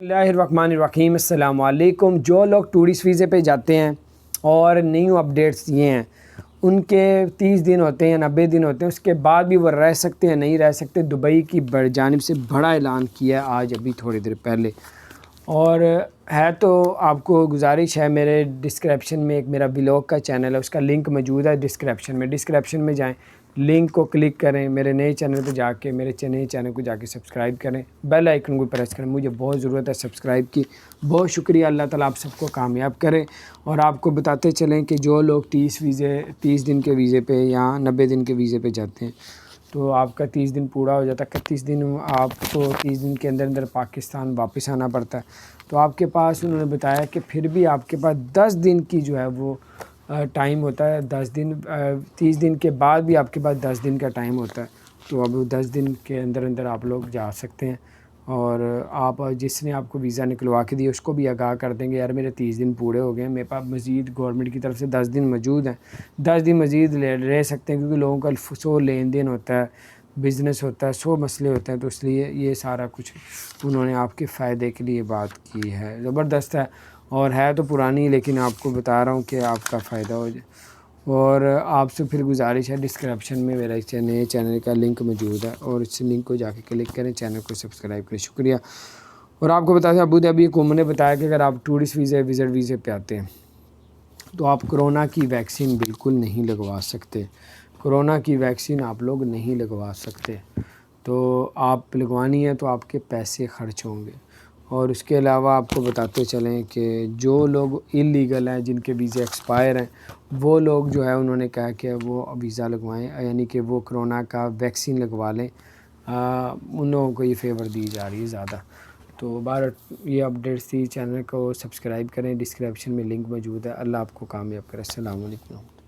بسم اللہ الرحمن الرحیم۔ السلام علیکم۔ جو لوگ ٹورسٹ ویزے پہ جاتے ہیں اور نیو اپڈیٹس یہ ہیں ان کے 30 دن ہوتے ہیں، 90 دن ہوتے ہیں، اس کے بعد بھی وہ رہ سکتے ہیں نہیں رہ سکتے۔ دبئی کی جانب سے بڑا اعلان کیا ہے آج ابھی تھوڑی دیر پہلے، اور ہے تو آپ کو گزارش ہے، میرے ڈسکرپشن میں ایک میرا ولاگ کا چینل ہے، اس کا لنک موجود ہے ڈسکرپشن میں جائیں، لنک کو کلک کریں، میرے نئے چینل پہ جا کے میرے نئے چینل کو جا کے سبسکرائب کریں، بیل آئیکن کو پریس کریں، مجھے بہت ضرورت ہے سبسکرائب کی۔ بہت شکریہ، اللہ تعالیٰ آپ سب کو کامیاب کرے۔ اور آپ کو بتاتے چلیں کہ جو لوگ 30 دن کے ویزے پہ یا 90 دن کے ویزے پہ جاتے ہیں تو آپ کا 30 دن پورا ہو جاتا ہے، 31 دن آپ کو 30 دن کے اندر پاکستان واپس آنا پڑتا ہے۔ تو آپ کے پاس انہوں نے بتایا کہ پھر بھی آپ کے پاس 10 دن کی جو ہے وہ ٹائم ہوتا ہے، 10 دن 30 دن کے بعد بھی آپ کے پاس 10 دن کا ٹائم ہوتا ہے۔ تو اب 10 دن کے اندر آپ لوگ جا سکتے ہیں، اور آپ جس نے آپ کو ویزا نکلوا کے دیا اس کو بھی آگاہ کر دیں گے، یار میرے 30 دن پورے ہو گئے ہیں، میرے پاس مزید گورنمنٹ کی طرف سے 10 دن موجود ہیں، 10 دن مزید رہ سکتے ہیں، کیونکہ لوگوں کا 100 لین دین ہوتا ہے، بزنس ہوتا ہے، 100 مسئلے ہوتے ہیں، تو اس لیے یہ سارا کچھ انہوں نے آپ کے فائدے کے لیے بات کی ہے۔ زبردست ہے، اور ہے تو پرانی، لیکن آپ کو بتا رہا ہوں کہ آپ کا فائدہ ہو جائے۔ اور آپ سے پھر گزارش ہے، ڈسکرپشن میں میرا نئے چینل کا لنک موجود ہے، اور اس لنک کو جا کے کلک کریں، چینل کو سبسکرائب کریں، شکریہ۔ اور آپ کو بتا دیں، ابو ظہبی حکومت نے بتایا کہ اگر آپ ٹورسٹ وزٹ ویزے پہ آتے ہیں تو آپ کرونا کی ویکسین بالکل نہیں لگوا سکتے، کرونا کی ویکسین آپ لوگ نہیں لگوا سکتے، تو آپ لگوانی ہے تو آپ کے پیسے خرچ ہوں گے۔ اور اس کے علاوہ آپ کو بتاتے چلیں کہ جو لوگ انلیگل ہیں، جن کے ویزے ایکسپائر ہیں، وہ لوگ جو ہے انہوں نے کہا کہ وہ ویزا لگوائیں، یعنی کہ وہ کرونا کا ویکسین لگوا لیں، ان لوگوں کو یہ فیور دی جا رہی ہے زیادہ۔ تو یہ اپڈیٹس تھی، چینل کو سبسکرائب کریں، ڈسکرپشن میں لنک موجود ہے۔ اللہ آپ کو کامیاب کرے۔ السلام علیکم۔